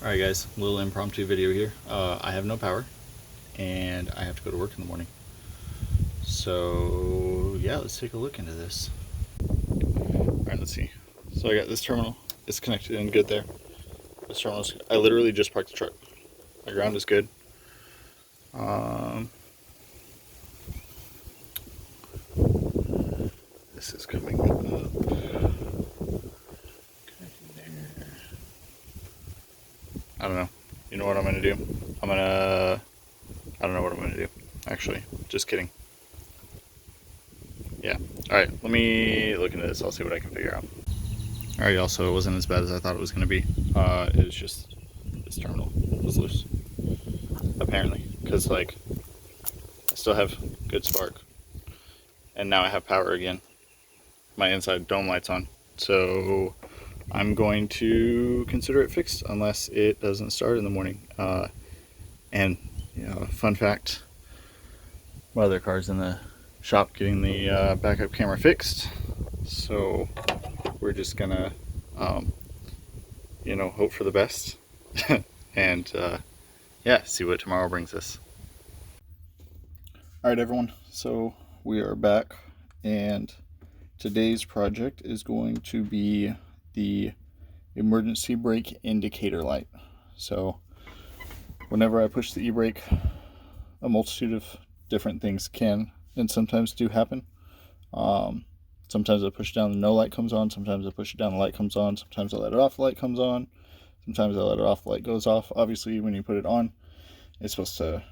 Alright guys, little impromptu video here. I have no power and I have to go to work in the morning. So yeah, let's take a look into this. Alright, let's see. So I got this terminal, it's connected in good there. This terminal, I literally just parked the truck. My ground is good. This is coming up. I don't know. You know what I'm gonna do? I don't know what I'm gonna do. Actually, just kidding. Yeah. Alright, let me look into this. I'll see what I can figure out. Alright, y'all, so it wasn't as bad as I thought it was gonna be. It was just this terminal was loose. Apparently. Because, like, I still have good spark. And now I have power again. My inside dome light's on. So I'm going to consider it fixed unless it doesn't start in the morning. And, you know, fun fact, my other car's in the shop getting the backup camera fixed. So we're just gonna, you know, hope for the best and yeah, see what tomorrow brings us. All right, everyone. So we are back, and today's project is going to be the emergency brake indicator light. So whenever I push the e-brake, a multitude of different things can and sometimes do happen. Sometimes I push down, the no light comes on. Sometimes I push it down, the light comes on. Sometimes I let it off, the light comes on. Sometimes I let it off, the light goes off. Obviously, when you put it on, it's supposed to,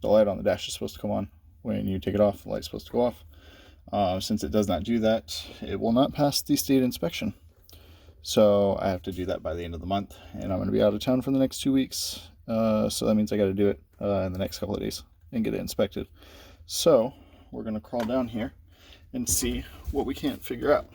the light on the dash is supposed to come on. When you take it off, the light's supposed to go off. Since it does not do that, it will not pass the state inspection. So I have to do that by the end of the month, and I'm going to be out of town for the next 2 weeks. So that means I got to do it in the next couple of days and get it inspected. So we're going to crawl down here and see what we can't figure out.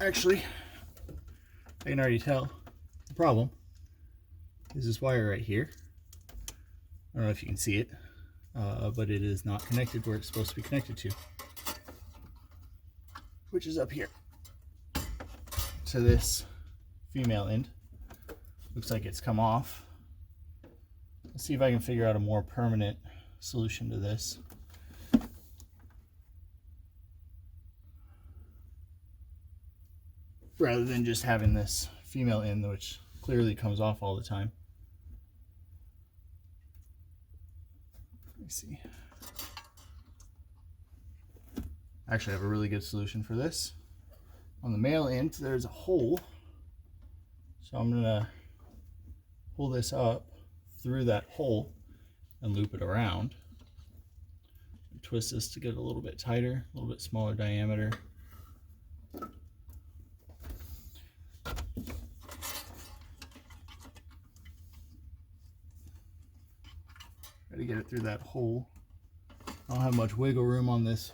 Actually, I can already tell the problem is this wire right here. I don't know if you can see it, but it is not connected where it's supposed to be connected to, which is up here to this female end. Looks like it's come off. Let's see if I can figure out a more permanent solution to this. Rather than just having this female end, which clearly comes off all the time. Let me see. Actually, I have a really good solution for this. On the male end, there's a hole. So I'm gonna pull this up through that hole and loop it around. Twist this to get a little bit tighter, a little bit smaller diameter. Try to get it through that hole. I don't have much wiggle room on this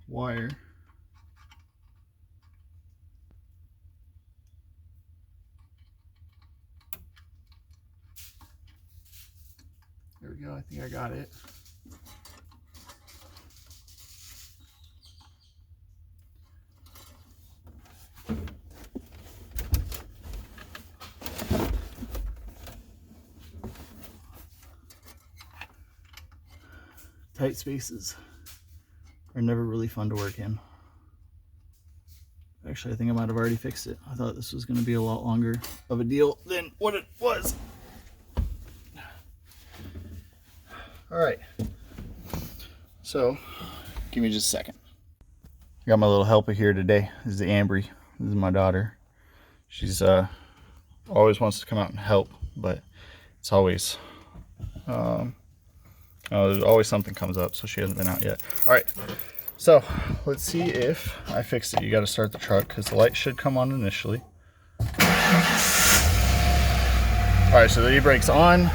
wire. There we go, I think I got it. Tight spaces are never really fun to work in. Actually, I think I might have already fixed it. I thought this was going to be a lot longer of a deal than what it was. All right, so give me just a second. I got my little helper here today. This is the Ambry. This is my daughter. She's always wants to come out and help, but it's always there's always something comes up, so she hasn't been out yet. All right, so let's see if I fixed it. You got to start the truck because the light should come on initially. All right, so the e-brake's on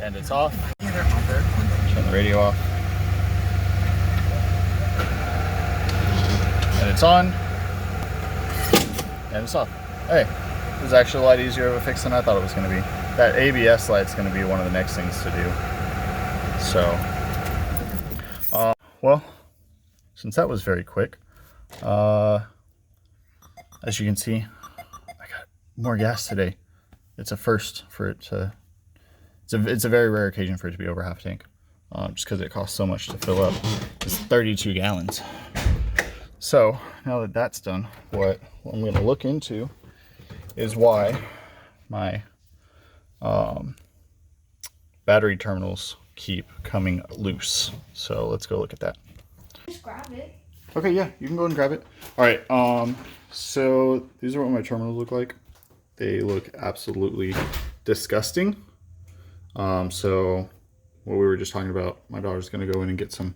and it's off. Turn the radio off. And it's on. And it's off. Hey, it was actually a lot easier of a fix than I thought it was going to be. That ABS light's going to be one of the next things to do. So, well, since that was very quick. As you can see, I got more gas today. It's a first for it to, it's a very rare occasion for it to be over half a tank, just because it costs so much to fill up. It's 32 gallons. So now that that's done, what I'm going to look into is why my battery terminals keep coming loose. So let's go look at that. Just grab it. Okay, yeah, you can go and grab it. All right, so these are what my terminals look like. They look absolutely disgusting. So what we were just talking about, my daughter's gonna go in and get some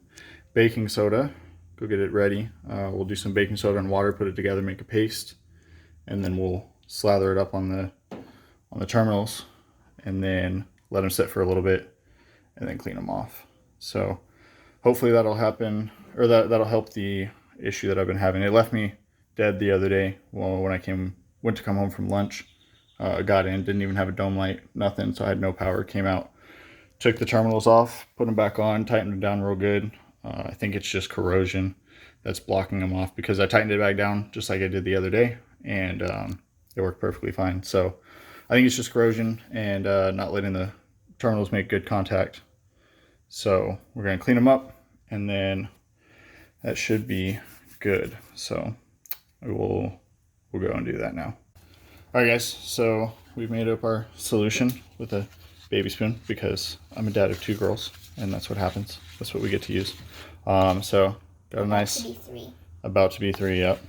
baking soda, go get it ready. We'll do some baking soda and water, put it together, make a paste, and then we'll slather it up on the terminals, and then let them sit for a little bit, and then clean them off. So hopefully that'll happen, or that'll help the issue that I've been having. It left me dead the other day when I went to come home from lunch. Got in, didn't even have a dome light, nothing, so I had no power. Came out, took the terminals off, put them back on, tightened them down real good. I think it's just corrosion that's blocking them off, because I tightened it back down just like I did the other day, and it worked perfectly fine. So I think it's just corrosion and not letting the terminals make good contact. So we're going to clean them up, and then that should be good. So we'll go and do that now. All right, guys, so we've made up our solution with a baby spoon, because I'm a dad of 2 girls, and that's what happens. That's what we get to use. So got a nice, about to be 3, yep.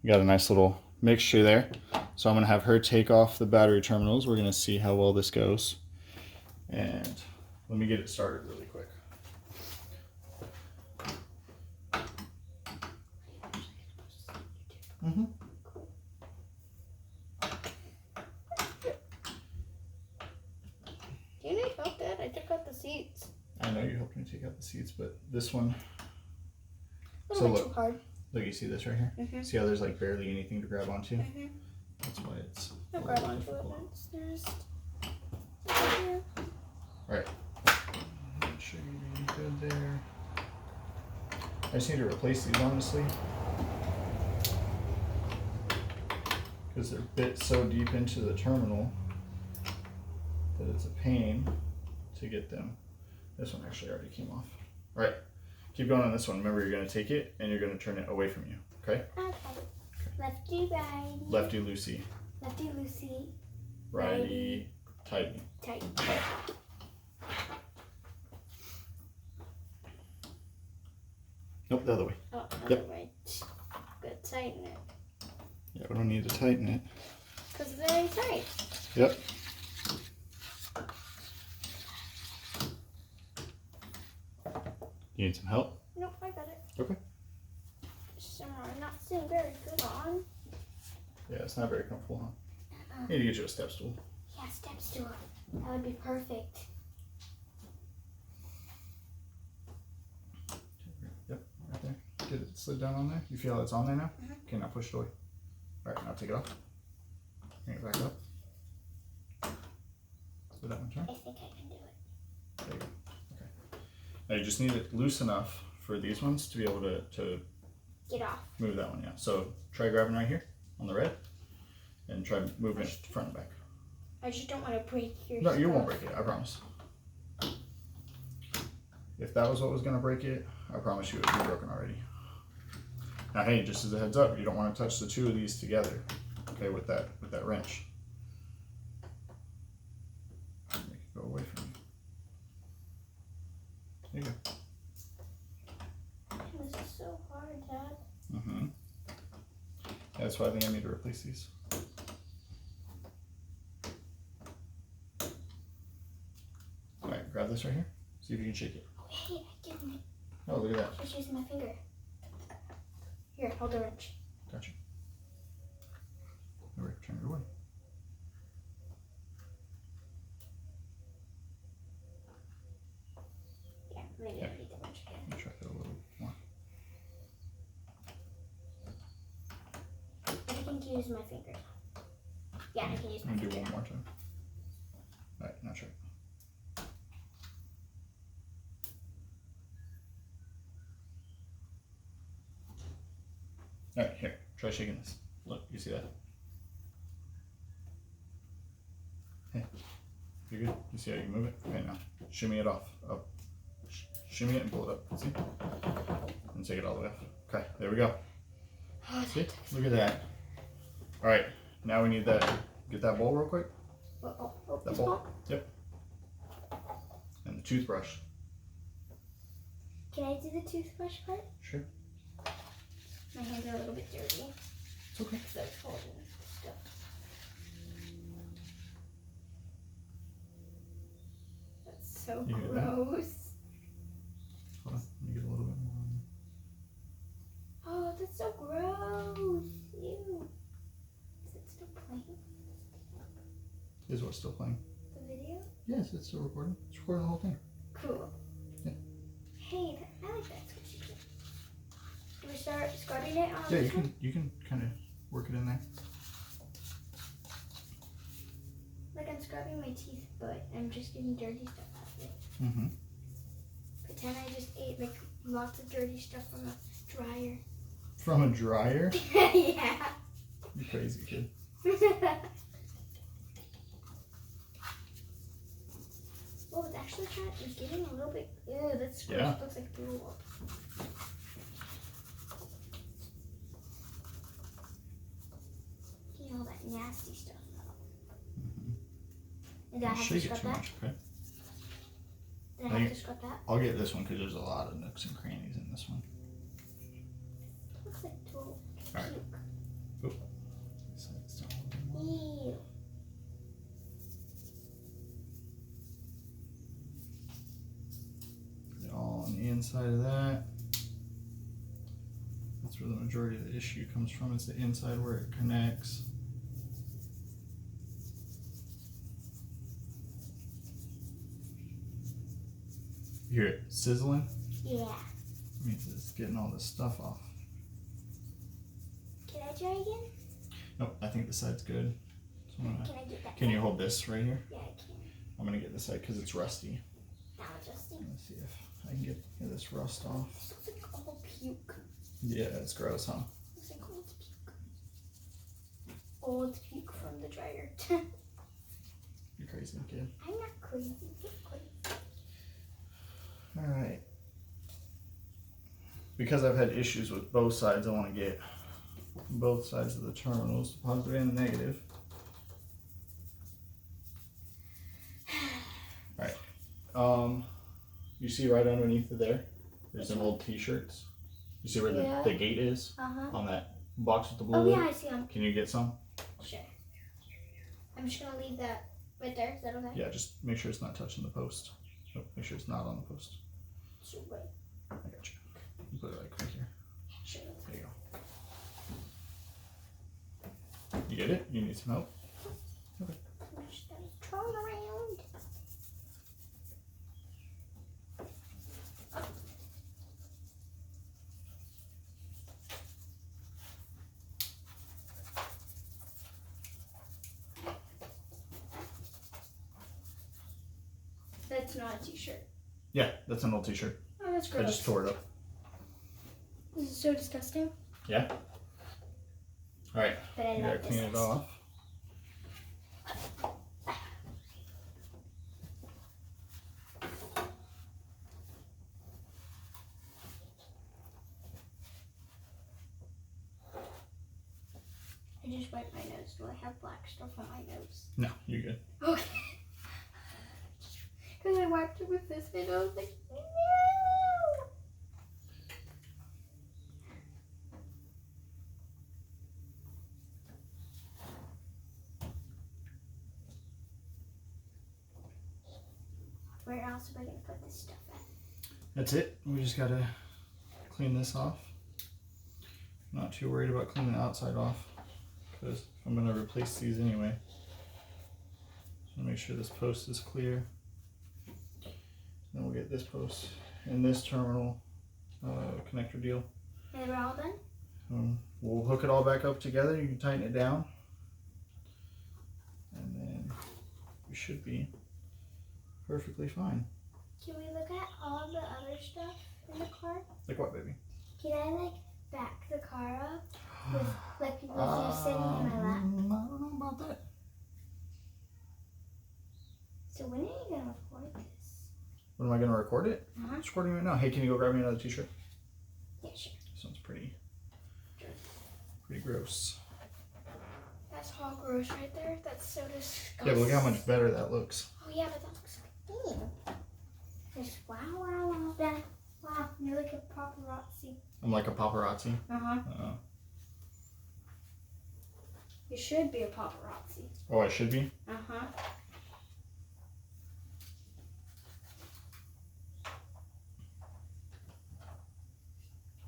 Got a nice little mixture there. So I'm gonna have her take off the battery terminals. We're gonna see how well this goes. And let me get it started really quick. Mm-hmm. Do you need help, Dad? I took out the seats. I know you helped me take out the seats, but this one. So look, too hard. Look, you see this right here? Mm-hmm. See how there's like barely anything to grab onto? Mm-hmm. That's why it's. I'll grab onto it once. There's. Right. Make sure you're good there. I just need to replace these, honestly, because they're bit so deep into the terminal that it's a pain to get them. This one actually already came off. All right, keep going on this one. Remember, you're going to take it and you're going to turn it away from you. Okay? Okay. Lefty, righty. Lefty loosey. Lefty loosey. Righty tighty. Tight. Nope, the other way. Oh, Yep. way. Good, tighten it. Yeah, we don't need to tighten it. Because it's very tight. Yep. You need some help? Nope, I got it. Okay. I'm not sitting very good on. Yeah, it's not very comfortable, huh? You need to get you a step stool. Yeah, step stool. That would be perfect. Yep, right there. Get it slid down on there. You feel it's on there now? Mm-hmm. Okay, now push it away. Alright, now take it off. Bring it back up. So that one turn. I think I can do it. There you go. Okay. Now you just need it loose enough for these ones to be able to Get off. move that one, yeah. So try grabbing right here on the red, and try moving it front and back. I just don't want to break your No, you stuff. won't break it, I promise. If that was what was going to break it, I promise you it would be broken already. Now, hey, just as a heads up, you don't want to touch the 2 of these together, okay, with that wrench. Make it go away from you. There you go. This is so hard, Dad. Mm-hmm. Yeah, that's why I think I need to replace these. Alright, grab this right here. See if you can shake it. Oh, hey, I didn't. Oh, look at that. I was using my finger. Here, hold the wrench. Gotcha. Alright, turn it away. Yeah, maybe I need the wrench again. Let me try that a little more. I can use my finger. Yeah, I can use my Let me finger. do one more time. Alright, now try it. All right, here. Try shaking this. Look, you see that? Hey, you're good. You see how you move it? Okay, now shimmy it off. Up. Shimmy it and pull it up. See? And take it all the way off. Okay, there we go. Oh, See? Look at that. All right, now we need that. Get that bowl real quick. that That bowl. Yep. And the toothbrush. Can I do the toothbrush part? Sure. My hands are a little bit dirty. It's okay. Because I'm holding stuff. That's so You hear that? gross. Hold on. Let me get a little bit more on. Oh, that's so gross. Ew. Is it still playing? Is what still playing? The video? Yes, it's still recording. It's recording the whole thing. Cool. Yeah. Hey, I like that squishy kid. Can we start scrubbing it on Yeah, this one? you can kind of work it in there. Like I'm scrubbing my teeth, but I'm just getting dirty stuff out of it. Mm-hmm. Pretend I just ate like lots of dirty stuff from a dryer. From a dryer? Yeah. You crazy kid. Oh, it's actually it's getting a little bit. Ew, that's gross. Yeah. It looks like blue. Getting all that nasty stuff out. Mm-hmm. And do I Don't have to shake it scrub too that? much, okay? Do I have to scrub that? I'll get this one because there's a lot of nooks and crannies in this one. Looks like total All right. puke. So it's down a little more. Ew. Put it all on the inside of that. That's where the majority of the issue comes from. It's the inside where it connects. You hear it sizzling? Yeah. It means it's getting all this stuff off. Can I try again? Nope, I think the side's good. So I'm gonna, Can I get that? can you hold this right here? Yeah, I can. I'm gonna get this side because it's rusty. Now adjusting. Let's see if I can get this rust off. This looks like all puke. Yeah, it's gross, huh? Looks like old puke. Old puke from the dryer. You're crazy, kid. I'm not crazy. You're crazy. All right. Because I've had issues with both sides, I want to get both sides of the terminals, the positive and the negative. All right. You see right underneath it there? There's some old T-shirts. You see where Yeah. the gate is Uh-huh. on that box with the blue Oh, lid? yeah, I see them. Can you get some? Sure. I'm just going to leave that right there. Is that okay? Yeah, just make sure it's not touching the post. Oh, make sure it's not on the post. Sure. Right. I got you. You put it like right here. Sure. There you go. You get it? You need some help? I'm just going to turn around. That's not a t-shirt. Yeah, that's an old T-shirt. Oh, that's I gross. just tore it up. This is so disgusting. Yeah? Alright, But I you gotta like clean this. it off. I just wiped my nose. Do I have black stuff on my nose? No, you're good. Okay. Because I wiped it with this and I was like, no! Where else am I going to put this stuff at? That's it. We just gotta clean this off. Not too worried about cleaning the outside off because I'm gonna replace these anyway. So make sure this post is clear. Then we'll get this post and this terminal connector deal. And we're all done? We'll hook it all back up together. You can tighten it down. And then we should be perfectly fine. Can we look at all the other stuff in the car? Like what, baby? Can I like back the car up? With you sitting in my lap. I don't know about that. So when are you gonna record this? When am I gonna record it? Uh-huh. It's recording right now. Hey, can you go grab me another t-shirt? Yeah, sure. This one's pretty gross. That's all gross right there. That's so disgusting. Yeah, but look how much better that looks. Oh yeah, but that looks clean. Just wow. That, wow, you're like a paparazzi. I'm like a paparazzi. Uh-huh. Uh, You should be a paparazzi. oh, I should be? Uh-huh.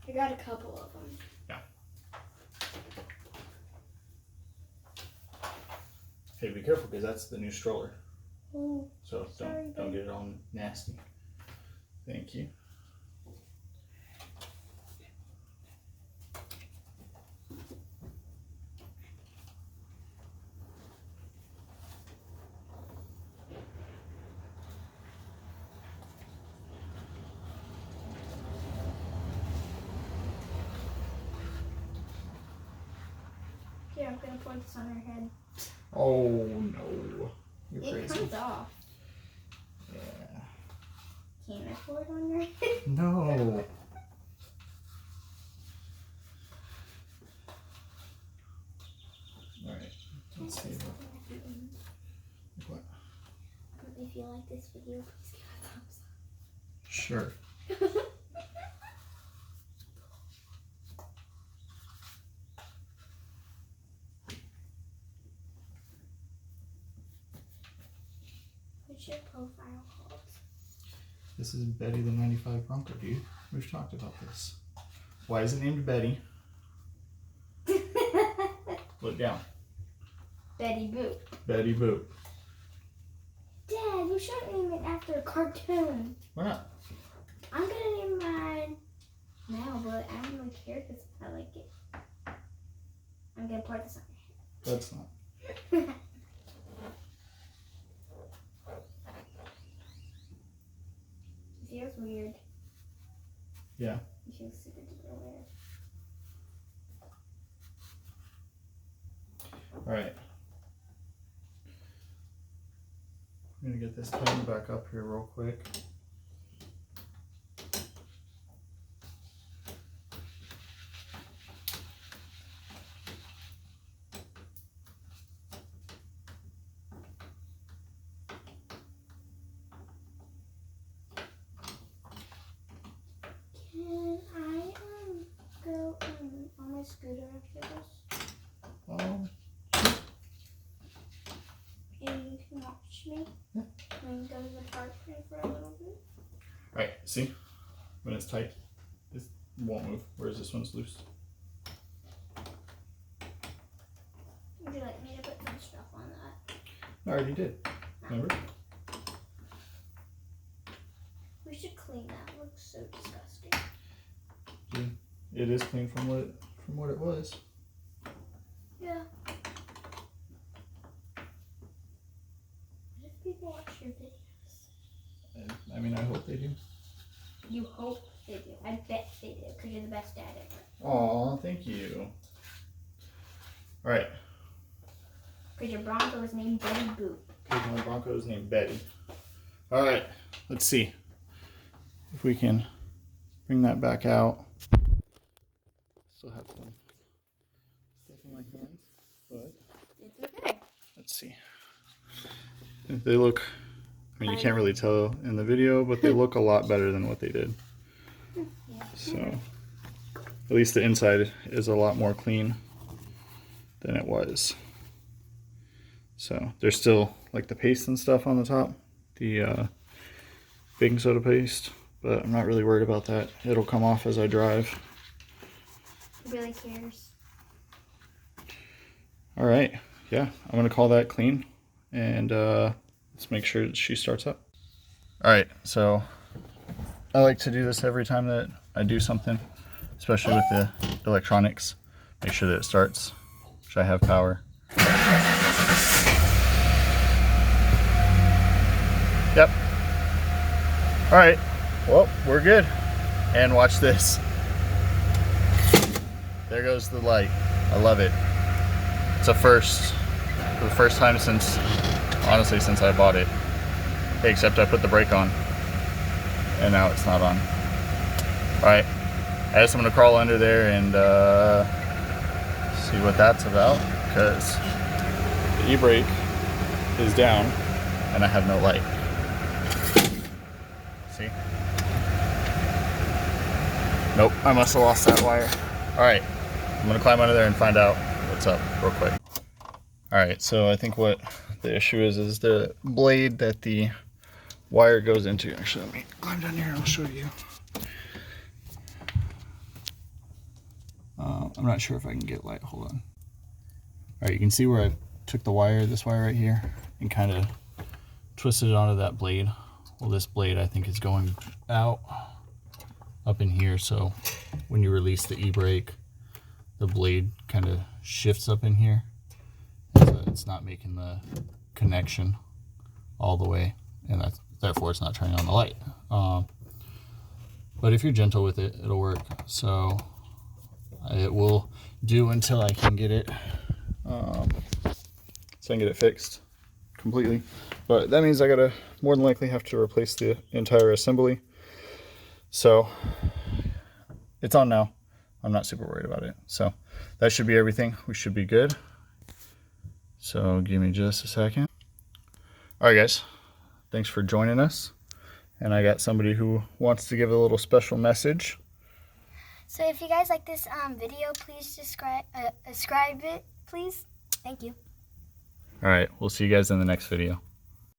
I got a couple of them. Yeah. Hey, be careful because that's the new stroller. Oh, So sorry, don't babe. get it all nasty. Thank you. Here, I'm gonna pour this on her head. Oh no. You're It crazy. comes off. Yeah. Can I pour it on your head? No. Alright. Let's see what. If you like this video, please give it a thumbs Sure. up. What's your profile called? This is Betty the 95 Bronco, dude. We've talked about this. Why is it named Betty? Look down. Betty Boop. Betty Boop. Dad, you shouldn't name it after a cartoon. Why not? I'm gonna name mine now, but I don't really care because I like it. I'm gonna pour this on That's not. your head. It feels weird. Yeah. It feels super duper weird. Alright. I'm gonna get this tightened back up here real quick. Can I go on my scooter after this? Oh, And you can watch me? Yeah. And go to the park for a little bit? alright, see? When it's tight, it won't move, whereas this one's loose. Would you like me to put some stuff on that? I already did. Remember? We should clean that. It looks so disgusting. It is clean from what it was. Yeah. What if people watch your videos? I mean, I hope they do. You hope they do. I bet they do, because you're the best dad ever. Aw, thank you. Alright, Because your Bronco is named Betty Boop. here's my Bronco's named Betty. Alright, let's see if we can bring that back out. Still have some stuff in my hands, but It's okay. let's see. They look, I mean, you can't really tell in the video, but they look a lot better than what they did. Yeah. So, at least the inside is a lot more clean than it was. So, there's still like the paste and stuff on the top, the baking soda paste, but I'm not really worried about that. It'll come off as I drive. Who really cares? All right, yeah, I'm gonna call that clean, and let's make sure that she starts up. All right, so I like to do this every time that I do something, especially with the electronics. Make sure that it starts, which I have power. Yep. All right, well, we're good. And watch this. there goes the light. I love it. It's a first. For the first time since, honestly, since I bought it. Except I put the brake on. And now it's not on. Alright. I guess I'm going to crawl under there and see what that's about. Because the e-brake is down and I have no light. See? Nope, I must have lost that wire. Alright, I'm going to climb under there and find out what's up real quick. Alright, so I think what the issue is the blade that the wire goes into. Actually, let me climb down here and I'll show you. I'm not sure if I can get light. Hold on. Alright, you can see where I took the wire, this wire right here, and kind of twisted it onto that blade. Well, this blade I think is going out up in here, so when you release the e-brake, the blade kind of shifts up in here. So it's not making the connection all the way, and therefore it's not turning on the light. But if you're gentle with it, it'll work. So it will do until I can get it fixed completely. But that means I gotta more than likely have to replace the entire assembly. So it's on now. I'm not super worried about it. So that should be everything. We should be good. So give me just a second. All right, guys, thanks for joining us. And I got somebody who wants to give a little special message. So if you guys like this video, please subscribe it, please. Thank you. All right, we'll see you guys in the next video.